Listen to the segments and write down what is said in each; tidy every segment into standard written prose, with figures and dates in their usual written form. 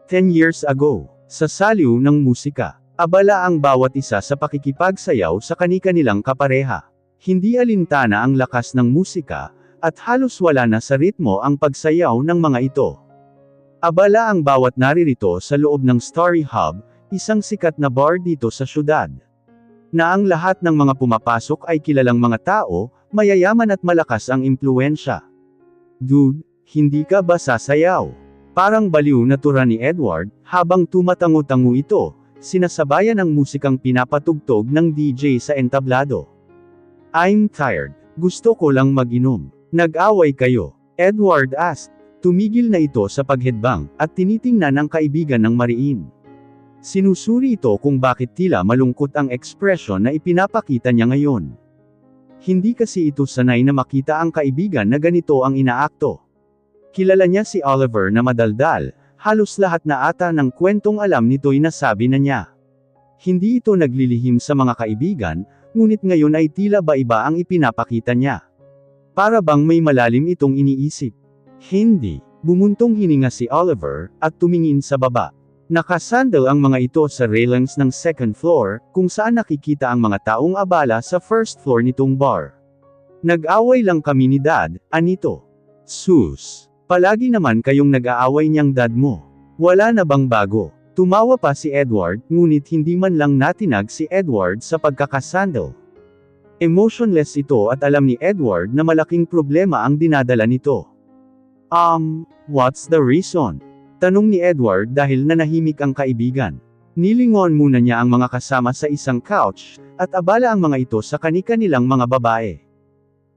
10 years ago, sa saliw ng musika, abala ang bawat isa sa pakikipagsayaw sa kani-kanilang kapareha. Hindi alintana ang lakas ng musika, at halos wala na sa ritmo ang pagsayaw ng mga ito. Abala ang bawat naririto sa loob ng Starry Hub, isang sikat na bar dito sa syudad. Na ang lahat ng mga pumapasok ay kilalang mga tao, mayayaman at malakas ang impluwensya. Dude, hindi ka ba sasayaw? Parang baliw na tura ni Edward, habang tumatango-tango ito, sinasabayan ang musikang pinapatugtog ng DJ sa entablado. I'm tired. Gusto ko lang mag-inom. Nag-away kayo? Edward asked. Tumigil na ito sa paghedbang, at tinitingnan ang kaibigan ng mariin. Sinusuri ito kung bakit tila malungkot ang ekspresyon na ipinapakita niya ngayon. Hindi kasi ito sanay na makita ang kaibigan na ganito ang inaakto. Kilala niya si Oliver na madaldal, halos lahat na ata ng kwentong alam nito'y nasabi na niya. Hindi ito naglilihim sa mga kaibigan, ngunit ngayon ay tila ba iba ang ipinapakita niya. Para bang may malalim itong iniisip. Hindi. Bumuntong hininga si Oliver, at tumingin sa baba. Nakasandal ang mga ito sa railings ng second floor, kung saan nakikita ang mga taong abala sa first floor nitong bar. Nag-away lang kami ni Dad, anito. Sus. Palagi naman kayong nag-aaway niyang dad mo. Wala na bang bago? Tumawa pa si Edward, ngunit hindi man lang natinag si Edward sa pagkakasandal. Emotionless ito at alam ni Edward na malaking problema ang dinadala nito. What's the reason? Tanong ni Edward dahil nanahimik ang kaibigan. Nilingon muna niya ang mga kasama sa isang couch, at abala ang mga ito sa kani-kanilang mga babae.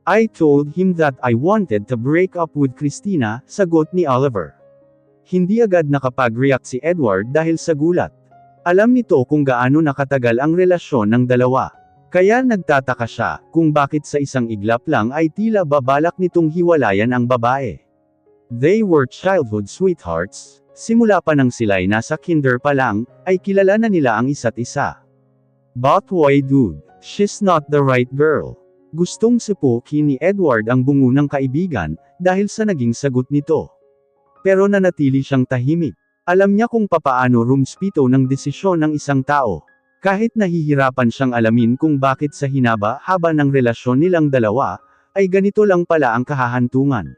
I told him that I wanted to break up with Christina, sagot ni Oliver. Hindi agad nakapag-react si Edward dahil sa gulat. Alam nito kung gaano nakatagal ang relasyon ng dalawa. Kaya nagtataka siya, kung bakit sa isang iglap lang ay tila babalak nitong hiwalayan ang babae. They were childhood sweethearts, simula pa nang sila'y nasa kinder pa lang, ay kilala na nila ang isa't isa. But why dude, she's not the right girl. Gustong sipukin ni Edward ang bungo ng kaibigan, dahil sa naging sagot nito. Pero nanatili siyang tahimik. Alam niya kung papaano rumspito ng desisyon ng isang tao. Kahit nahihirapan siyang alamin kung bakit sa hinaba-haba ng relasyon nilang dalawa, ay ganito lang pala ang kahahantungan.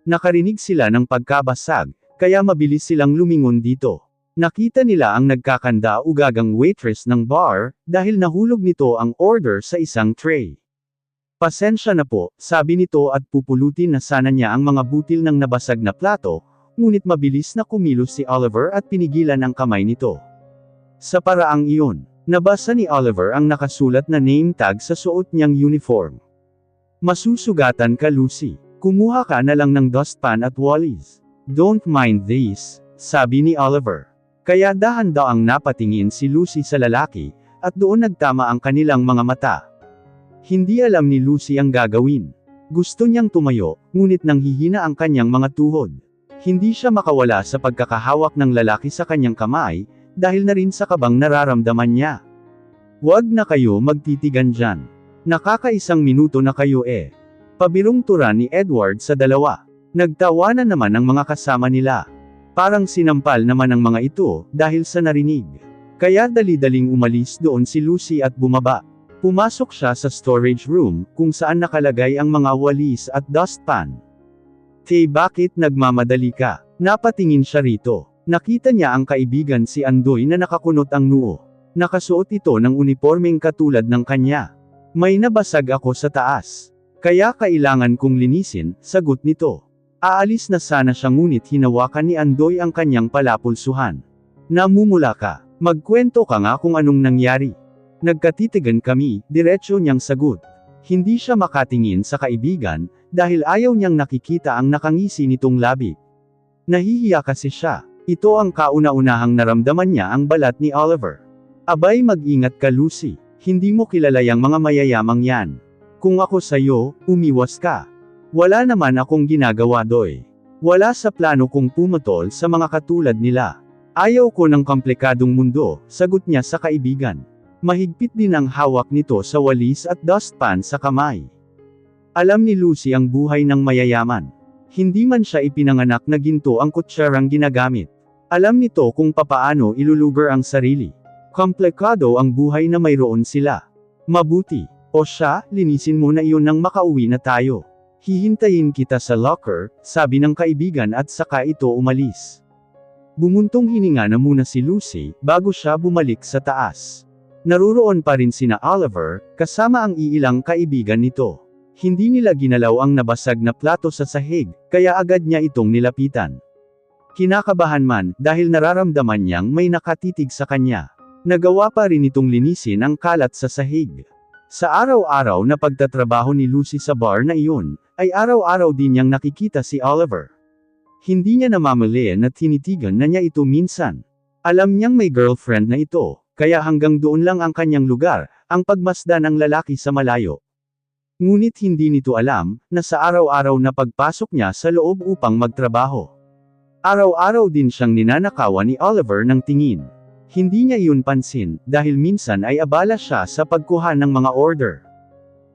Nakarinig sila ng pagkabasag, kaya mabilis silang lumingon dito. Nakita nila ang nagkakanda-ugagang waitress ng bar, dahil nahulog nito ang order sa isang tray. Pasensya na po, sabi nito at pupulutin na sana niya ang mga butil ng nabasag na plato, ngunit mabilis na kumilos si Oliver at pinigilan ang kamay nito. Sa paraang iyon, nabasa ni Oliver ang nakasulat na name tag sa suot niyang uniform. Masusugatan ka Lucy. Kumuha ka na lang ng dustpan at wallies. Don't mind this, sabi ni Oliver. Kaya dahan-daang napatingin si Lucy sa lalaki, at doon nagtama ang kanilang mga mata. Hindi alam ni Lucy ang gagawin. Gusto niyang tumayo, ngunit nanghihina ang kanyang mga tuhod. Hindi siya makawala sa pagkakahawak ng lalaki sa kanyang kamay, dahil na rin sa kabang nararamdaman niya. Huwag na kayo magtitigan dyan. Nakakaisang minuto na kayo eh. Pabirong tura ni Edward sa dalawa. Nagtawanan naman ang mga kasama nila. Parang sinampal naman ang mga ito, dahil sa narinig. Kaya dali-daling umalis doon si Lucy at bumaba. Pumasok siya sa storage room, kung saan nakalagay ang mga walis at dustpan. Bakit nagmamadali ka? Napatingin siya rito. Nakita niya ang kaibigan si Andoy na nakakunot ang noo. Nakasuot ito ng unipormeng katulad ng kanya. May nabasag ako sa taas. Kaya kailangan kong linisin, sagot nito. Aalis na sana siya ngunit hinawakan ni Andoy ang kanyang palapulsuhan. Namumula ka. Magkwento ka nga kung anong nangyari. Nagkatitigan kami, diretso niyang sagot. Hindi siya makatingin sa kaibigan, dahil ayaw niyang nakikita ang nakangisi nitong labi. Nahihiya kasi siya. Ito ang kauna-unahang naramdaman niya ang balat ni Oliver. Abay mag-ingat ka Lucy, hindi mo kilala yang mga mayayamang yan. Kung ako sayo, umiwas ka. Wala naman akong ginagawa doy. Wala sa plano kong pumutol sa mga katulad nila. Ayaw ko ng komplikadong mundo, sagot niya sa kaibigan. Mahigpit din ang hawak nito sa walis at dustpan sa kamay. Alam ni Lucy ang buhay ng mayayaman. Hindi man siya ipinanganak na ginto ang kutsarang ginagamit. Alam nito kung papaano ilulugar ang sarili. Komplikado ang buhay na mayroon sila. Mabuti. O siya, linisin mo na iyon nang makauwi na tayo. Hihintayin kita sa locker, sabi ng kaibigan at saka ito umalis. Bumuntong hininga na muna si Lucy, bago siya bumalik sa taas. Naruroon pa rin sina Oliver, kasama ang iilang kaibigan nito. Hindi nila ginalaw ang nabasag na plato sa sahig, kaya agad niya itong nilapitan. Kinakabahan man, dahil nararamdaman niyang may nakatitig sa kanya. Nagawa pa rin itong linisin ang kalat sa sahig. Sa araw-araw na pagtatrabaho ni Lucy sa bar na iyon, ay araw-araw din niyang nakikita si Oliver. Hindi niya namamalayan at tinitigan na niya ito minsan. Alam niyang may girlfriend na ito, kaya hanggang doon lang ang kanyang lugar, ang pagmasdan ng lalaki sa malayo. Ngunit hindi nito alam, na sa araw-araw na pagpasok niya sa loob upang magtrabaho. Araw-araw din siyang ninanakawan ni Oliver ng tingin. Hindi niya iyon pansin, dahil minsan ay abala siya sa pagkuha ng mga order.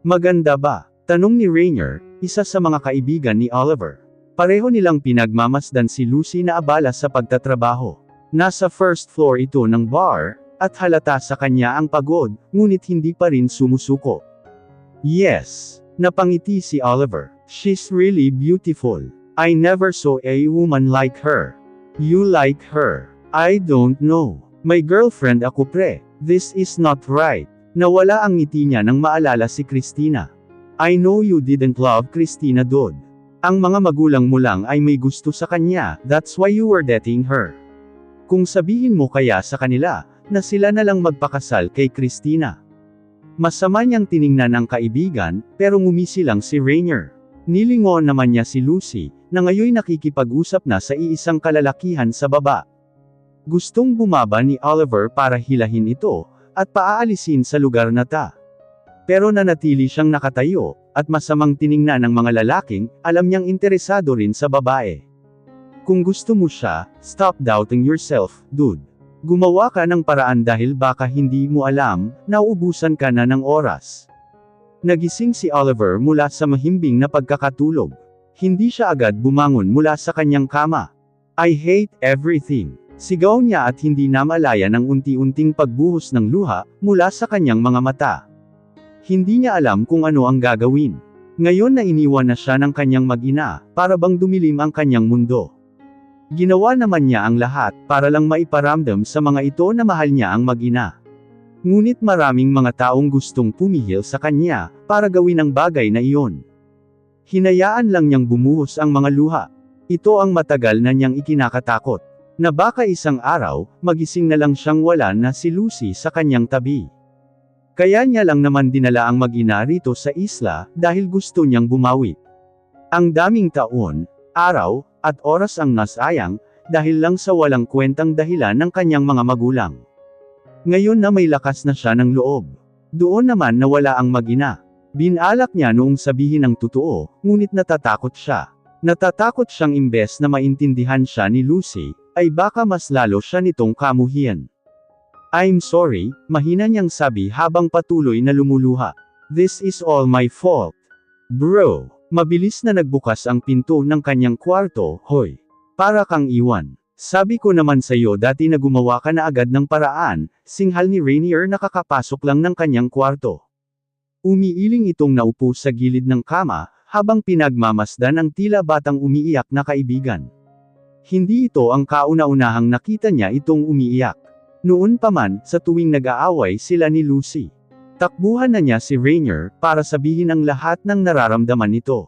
Maganda ba? Tanong ni Rainier, isa sa mga kaibigan ni Oliver. Pareho nilang pinagmamasdan si Lucy na abala sa pagtatrabaho. Nasa first floor ito ng bar, at halata sa kanya ang pagod, ngunit hindi pa rin sumusuko. Yes, napangiti si Oliver. She's really beautiful. I never saw a woman like her. You like her? I don't know. My girlfriend ako pre. This is not right. Nawala ang ngiti niya nang maalala si Christina. I know you didn't love Christina Dodd. Ang mga magulang mo lang ay may gusto sa kanya, that's why you were dating her. Kung sabihin mo kaya sa kanila, na sila na lang magpakasal kay Christina. Masama niyang tiningnan ang kaibigan, pero ngumisi lang si Rainier. Nilingon naman niya si Lucy, na ngayon nakikipag-usap na sa iisang kalalakihan sa baba. Gustong bumaba ni Oliver para hilahin ito, at paaalisin sa lugar na ta. Pero nanatili siyang nakatayo, at masamang tiningnan ng mga lalaking, alam niyang interesado rin sa babae. Kung gusto mo siya, stop doubting yourself, dude. Gumawa ka ng paraan dahil baka hindi mo alam, nauubusan ka na ng oras. Nagising si Oliver mula sa mahimbing na pagkakatulog. Hindi siya agad bumangon mula sa kanyang kama. I hate everything. Sigaw niya at hindi namalaya ng unti-unting pagbuhos ng luha, mula sa kanyang mga mata. Hindi niya alam kung ano ang gagawin. Ngayon na iniwan na siya ng kanyang mag-ina, para bang dumilim ang kanyang mundo. Ginawa naman niya ang lahat, para lang maiparamdam sa mga ito na mahal niya ang mag-ina. Ngunit maraming mga taong gustong pumihil sa kanya, para gawin ang bagay na iyon. Hinayaan lang niyang bumuhos ang mga luha. Ito ang matagal na niyang ikinakatakot. Na baka isang araw, magising na lang siyang wala na si Lucy sa kanyang tabi. Kaya niya lang naman dinala ang mag-ina rito sa isla, dahil gusto niyang bumawi. Ang daming taon, araw, at oras ang nasayang, dahil lang sa walang kwentang dahilan ng kanyang mga magulang. Ngayon na may lakas na siya ng loob. Doon naman nawala ang mag-ina. Binalak niya noong sabihin ang totoo, ngunit natatakot siya. Natatakot siyang imbes na maintindihan siya ni Lucy, ay baka mas lalo siya nitong kamuhian. I'm sorry, mahina niyang sabi habang patuloy na lumuluha. This is all my fault. Bro, mabilis na nagbukas ang pinto ng kanyang kwarto, hoy. Para kang iwan. Sabi ko naman sa'yo dati na gumawa ka na agad ng paraan, singhal ni Rainier nakakapasok lang ng kanyang kwarto. Umiiling itong naupo sa gilid ng kama, habang pinagmamasdan ang tila batang umiiyak na kaibigan. Hindi ito ang kauna-unahang nakita niya itong umiiyak. Noon pa man, sa tuwing nag-aaway sila ni Lucy. Takbuhan na niya si Rainier, para sabihin ang lahat ng nararamdaman nito.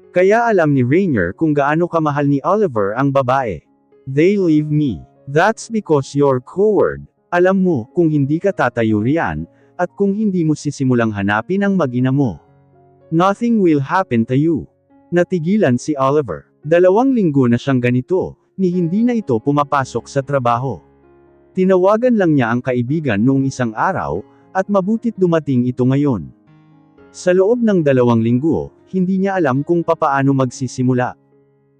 Kaya alam ni Rainier kung gaano kamahal ni Oliver ang babae. They leave me. That's because you're coward. Alam mo, kung hindi ka tatayo riyan, at kung hindi mo sisimulang hanapin ang mag-ina mo. Nothing will happen to you. Natigilan si Oliver. 2 linggo na siyang ganito, ni hindi na ito pumapasok sa trabaho. Tinawagan lang niya ang kaibigan noong isang araw, at mabutit dumating ito ngayon. Sa loob ng 2 linggo, hindi niya alam kung papaano magsisimula.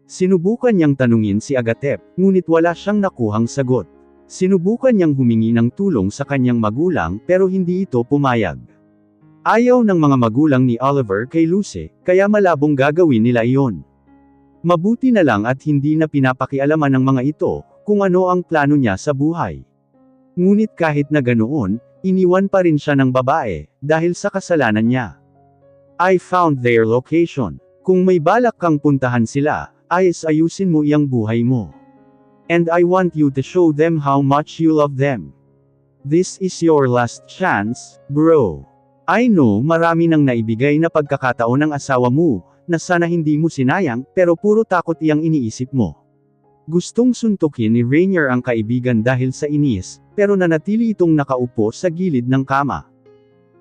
Sinubukan niyang tanungin si Agatep, ngunit wala siyang nakuhang sagot. Sinubukan niyang humingi ng tulong sa kanyang magulang, pero hindi ito pumayag. Ayaw ng mga magulang ni Oliver kay Lucy, kaya malabong gagawin nila iyon. Mabuti na lang at hindi na pinapakialaman ng mga ito, kung ano ang plano niya sa buhay. Ngunit kahit na ganoon, iniwan pa rin siya ng babae, dahil sa kasalanan niya. I found their location. Kung may balak kang puntahan sila, ayusin mo iyang buhay mo. And I want you to show them how much you love them. This is your last chance, bro. I know marami nang naibigay na pagkakataon ng asawa mo, na sana hindi mo sinayang, pero puro takot iyang iniisip mo. Gustong suntukin ni Rainier ang kaibigan dahil sa inis, pero nanatili itong nakaupo sa gilid ng kama.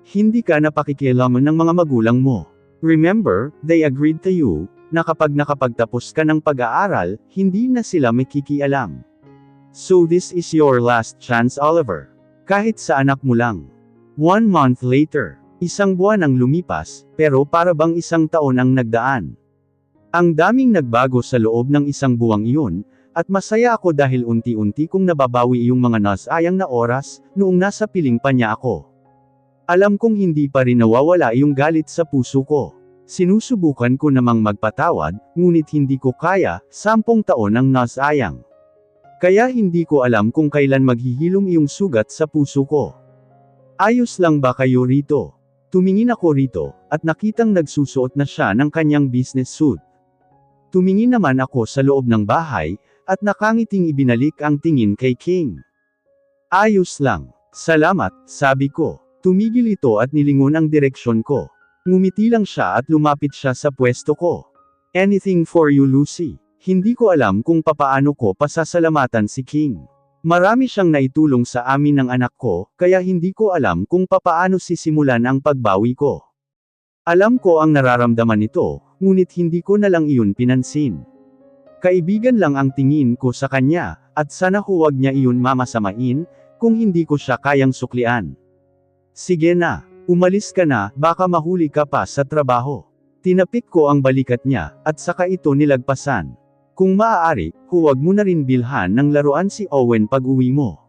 Hindi ka napakikialaman ng mga magulang mo. Remember, they agreed to you, na kapag nakapagtapos ka ng pag-aaral, hindi na sila makikialam. So this is your last chance, Oliver. Kahit sa anak mo lang. 1 month later, isang buwan ang lumipas, pero para bang isang taon ang nagdaan. Ang daming nagbago sa loob ng isang buwang iyon, at masaya ako dahil unti-unti kong nababawi yung mga nasayang na oras, noong nasa piling pa niya ako. Alam kong hindi pa rin nawawala yung galit sa puso ko. Sinusubukan ko namang magpatawad, ngunit hindi ko kaya, 10 taon ang nasayang. Kaya hindi ko alam kung kailan maghihilom yung sugat sa puso ko. Ayos lang ba kayo rito? Tumingin ako rito, at nakitang nagsusuot na siya ng kanyang business suit. Tumingin naman ako sa loob ng bahay, at nakangiting ibinalik ang tingin kay King. Ayos lang. Salamat, sabi ko. Tumigil ito at nilingon ang direksyon ko. Ngumiti lang siya at lumapit siya sa pwesto ko. Anything for you, Lucy. Hindi ko alam kung papaano ko pasasalamatan si King. Marami siyang naitulong sa amin ng anak ko, kaya hindi ko alam kung papaano sisimulan ang pagbawi ko. Alam ko ang nararamdaman nito, ngunit hindi ko na lang iyon pinansin. Kaibigan lang ang tingin ko sa kanya, at sana huwag niya iyon mamasamain, kung hindi ko siya kayang suklian. Sige na, umalis ka na, baka mahuli ka pa sa trabaho. Tinapik ko ang balikat niya, at saka ito nilagpasan. Kung maaari, huwag mo na rin bilhan ng laruan si Owen pag-uwi mo.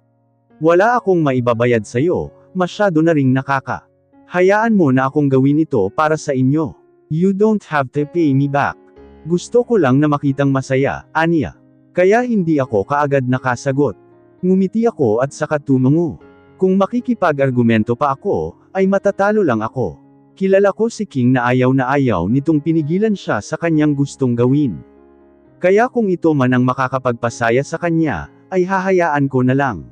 Wala akong maibabayad sa'yo, masyado na ring nakaka. Hayaan mo na akong gawin ito para sa inyo. You don't have to pay me back. Gusto ko lang na makitang masaya, aniya. Kaya hindi ako kaagad nakasagot. Ngumiti ako at saka tumango. Kung makikipag-argumento pa ako, ay matatalo lang ako. Kilala ko si King na ayaw nitong pinigilan siya sa kanyang gustong gawin. Kaya kung ito man ang makakapagpasaya sa kanya, ay hahayaan ko na lang.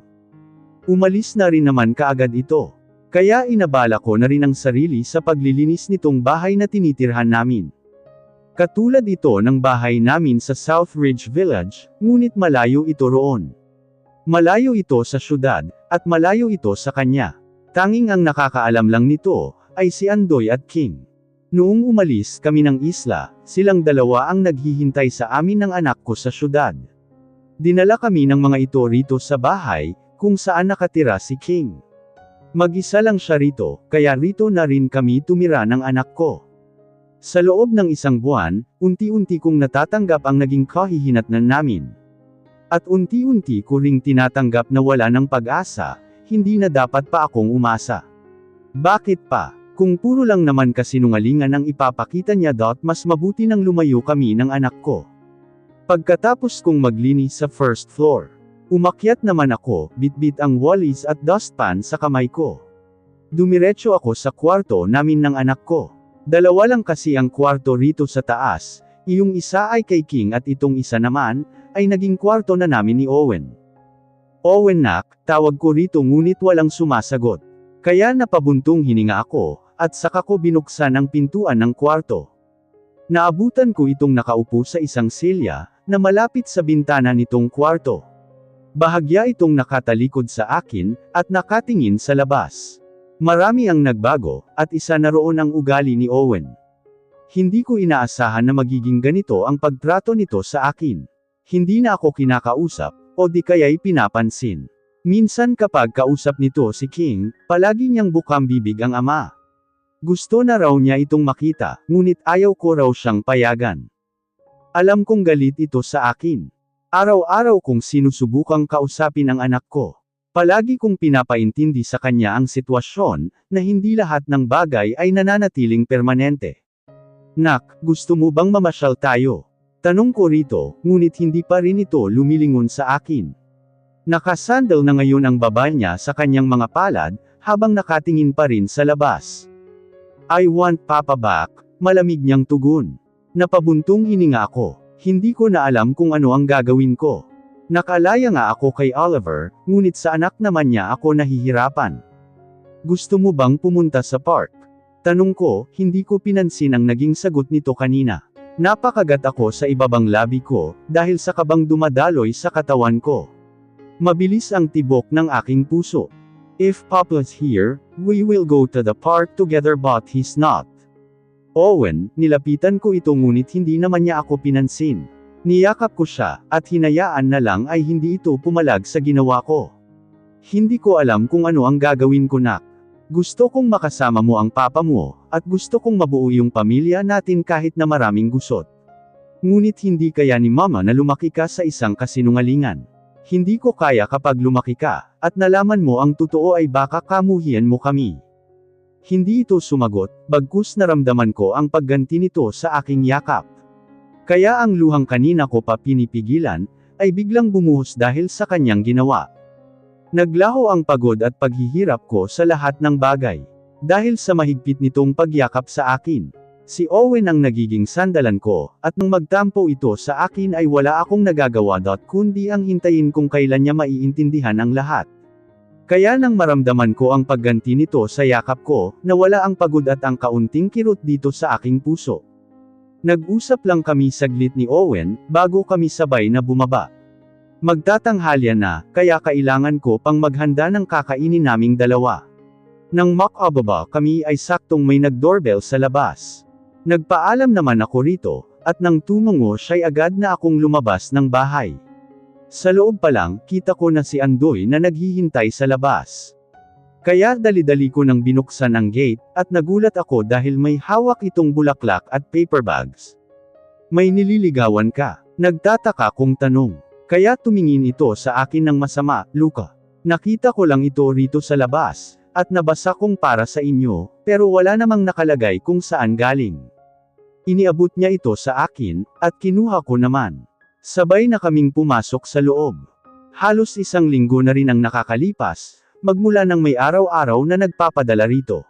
Umalis na rin naman kaagad ito. Kaya inabala ko na rin ang sarili sa paglilinis nitong bahay na tinitirhan namin. Katulad ito ng bahay namin sa South Ridge Village, ngunit malayo ito roon. Malayo ito sa syudad, at malayo ito sa kanya. Tanging ang nakakaalam lang nito, ay si Andoy at King. Noong umalis kami ng isla, silang dalawa ang naghihintay sa amin ng anak ko sa syudad. Dinala kami ng mga ito rito sa bahay, kung saan nakatira si King. Mag-isa lang siya rito, kaya rito na rin kami tumira ng anak ko. Sa loob ng isang buwan, unti-unti kong natatanggap ang naging kahihinatnan namin. At unti-unti ko ring tinatanggap na wala ng pag-asa, hindi na dapat pa akong umasa. Bakit pa? Kung puro lang naman kasinungalingan ang ipapakita niya, mas mabuti nang lumayo kami ng anak ko. Pagkatapos kong maglinis sa first floor, umakyat naman ako, bitbit ang wallis at dustpan sa kamay ko. Dumiretso ako sa kwarto namin ng anak ko. Dalawa lang kasi ang kwarto rito sa taas, iyong isa ay kay King at itong isa naman, ay naging kwarto na namin ni Owen. Owen nak, tawag ko rito ngunit walang sumasagot. Kaya napabuntong hininga ako, at saka ko binuksan ang pintuan ng kwarto. Naabutan ko itong nakaupo sa isang silya, na malapit sa bintana nitong kwarto. Bahagya itong nakatalikod sa akin, at nakatingin sa labas. Marami ang nagbago, at isa na roon ang ugali ni Owen. Hindi ko inaasahan na magiging ganito ang pagtrato nito sa akin. Hindi na ako kinakausap, o di kaya'y pinapansin. Minsan kapag kausap nito si King, palagi niyang bukang bibig ang ama. Gusto na raw niya itong makita, ngunit ayaw ko raw siyang payagan. Alam kong galit ito sa akin. Araw-araw kong sinusubukang kausapin ang anak ko. Palagi kong pinapaintindi sa kanya ang sitwasyon, na hindi lahat ng bagay ay nananatiling permanente. Nak, gusto mo bang mamasyal tayo? Tanong ko rito, ngunit hindi pa rin ito lumilingon sa akin. Nakasandal na ngayon ang baba niya sa kanyang mga palad, habang nakatingin pa rin sa labas. I want Papa back, malamig niyang tugon. Napabuntong hininga ako. Hindi ko na alam kung ano ang gagawin ko. Nakalaya nga ako kay Oliver, ngunit sa anak naman niya ako nahihirapan. Gusto mo bang pumunta sa park? Tanong ko, hindi ko pinansin ang naging sagot nito kanina. Napakagat ako sa ibabang labi ko, dahil sa kabang dumadaloy sa katawan ko. Mabilis ang tibok ng aking puso. If Papa's here, we will go to the park together, but he's not. Owen, nilapitan ko ito ngunit hindi naman niya ako pinansin. Niyakap ko siya, at hinayaan na lang ay hindi ito pumalag sa ginawa ko. Hindi ko alam kung ano ang gagawin ko, nak. Gusto kong makasama mo ang papa mo, at gusto kong mabuo yung pamilya natin kahit na maraming gusot. Ngunit hindi kaya ni mama na lumaki ka sa isang kasinungalingan. Hindi ko kaya kapag lumaki ka, at nalaman mo ang totoo ay baka kamuhian mo kami. Hindi ito sumagot, bagkus naramdaman ko ang pagganti nito sa aking yakap. Kaya ang luhang kanina ko pa pinipigilan, ay biglang bumuhos dahil sa kanyang ginawa. Naglaho ang pagod at paghihirap ko sa lahat ng bagay. Dahil sa mahigpit nitong pagyakap sa akin. Si Owen ang nagiging sandalan ko, at nang magtampo ito sa akin ay wala akong nagagawa kundi ang hintayin kung kailan niya maiintindihan ang lahat. Kaya nang maramdaman ko ang pagganti nito sa yakap ko, nawala ang pagod at ang kaunting kirot dito sa aking puso. Nag-usap lang kami saglit ni Owen, bago kami sabay na bumaba. Magtatanghalya na, kaya kailangan ko pang maghanda ng kakainin naming dalawa. Nang makababa kami ay saktong may nag-doorbell sa labas. Nagpaalam naman ako rito, at nang tumungo siya'y agad na akong lumabas ng bahay. Sa loob pa lang, kita ko na si Andoy na naghihintay sa labas. Kaya dali-dali ko nang binuksan ang gate, at nagulat ako dahil may hawak itong bulaklak at paper bags. May nililigawan ka? Nagtataka kong tanong. Kaya tumingin ito sa akin ng masama, Luka. Nakita ko lang ito rito sa labas, at nabasa kong para sa inyo, pero wala namang nakalagay kung saan galing. Iniabot niya ito sa akin, at kinuha ko naman. Sabay na kaming pumasok sa loob. Halos isang linggo na rin ang nakakalipas, magmula nang may araw-araw na nagpapadala rito.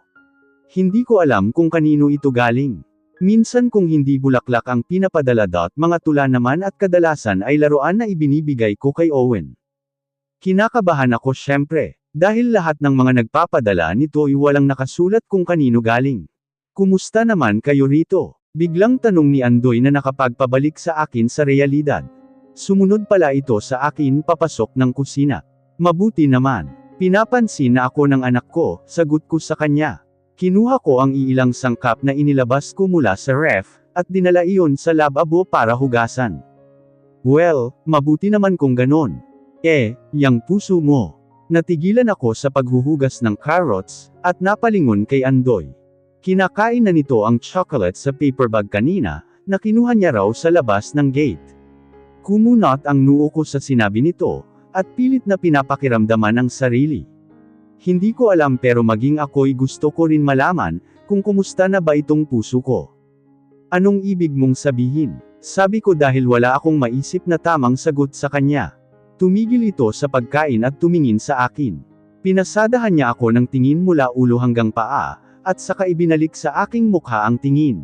Hindi ko alam kung kanino ito galing. Minsan kung hindi bulaklak ang pinapadala mga tula naman at kadalasan ay laruan na ibinibigay ko kay Owen. Kinakabahan ako syempre, dahil lahat ng mga nagpapadala nito ay walang nakasulat kung kanino galing. Kumusta naman kayo rito? Biglang tanong ni Andoy na nakapagpabalik sa akin sa realidad. Sumunod pala ito sa akin papasok ng kusina. Mabuti naman. Pinapansin na ako ng anak ko, sagot ko sa kanya. Kinuha ko ang iilang sangkap na inilabas ko mula sa ref, at dinala iyon sa lababo para hugasan. Well, mabuti naman kung ganon. Yang puso mo. Natigilan ako sa paghuhugas ng carrots, at napalingon kay Andoy. Kinakain na nito ang chocolate sa paper bag kanina, na kinuha niya raw sa labas ng gate. Kumunot ang noo ko sa sinabi nito, at pilit na pinapakiramdaman ang sarili. Hindi ko alam pero maging ako'y gusto ko rin malaman, kung kumusta na ba itong puso ko. Anong ibig mong sabihin? Sabi ko dahil wala akong maisip na tamang sagot sa kanya. Tumigil ito sa pagkain at tumingin sa akin. Pinasadahan niya ako ng tingin mula ulo hanggang paa, at saka ibinalik sa aking mukha ang tingin.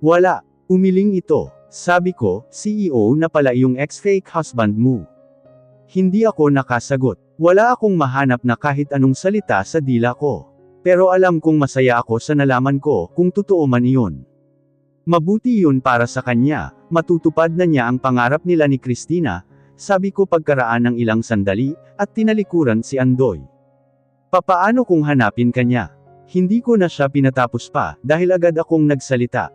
Wala, umiling ito. Sabi ko, CEO na pala yung ex-fake husband mo. Hindi ako nakasagot. Wala akong mahanap na kahit anong salita sa dila ko. Pero alam kong masaya ako sa nalaman ko, kung totoo man iyon. Mabuti yun para sa kanya, matutupad na niya ang pangarap nila ni Christina, sabi ko pagkaraan ng ilang sandali, at tinalikuran si Andoy. Papaano kung hanapin kanya? Hindi ko na siya pinatapos pa, dahil agad akong nagsalita.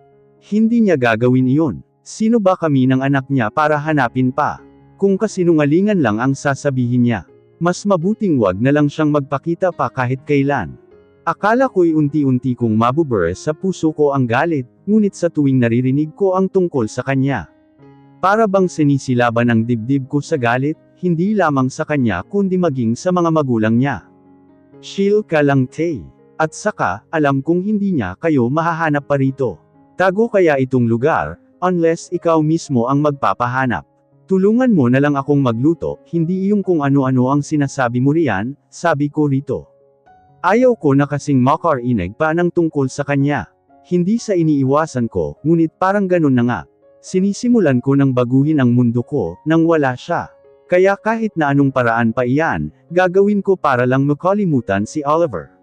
Hindi niya gagawin iyon. Sino ba kami ng anak niya para hanapin pa? Kung kasinungalingan lang ang sasabihin niya. Mas mabuting wag na lang siyang magpakita pa kahit kailan. Akala ko'y unti-unti kong mabubur sa puso ko ang galit, ngunit sa tuwing naririnig ko ang tungkol sa kanya. Para bang sinisilaban ang dibdib ko sa galit, hindi lamang sa kanya kundi maging sa mga magulang niya. Chill ka lang, Tay. At saka, alam kong hindi niya kayo mahahanap pa rito. Tago kaya itong lugar, Unless ikaw mismo ang magpapahanap. Tulungan mo na lang akong magluto, hindi iyong kung ano-ano ang sinasabi mo riyan, sabi ko rito. Ayaw ko na kasing makarinig pa ng tungkol sa kanya. Hindi sa iniiwasan ko, ngunit parang ganun na nga. Sinisimulan ko nang baguhin ang mundo ko, nang wala siya. Kaya kahit na anong paraan pa iyan, gagawin ko para lang makalimutan si Oliver.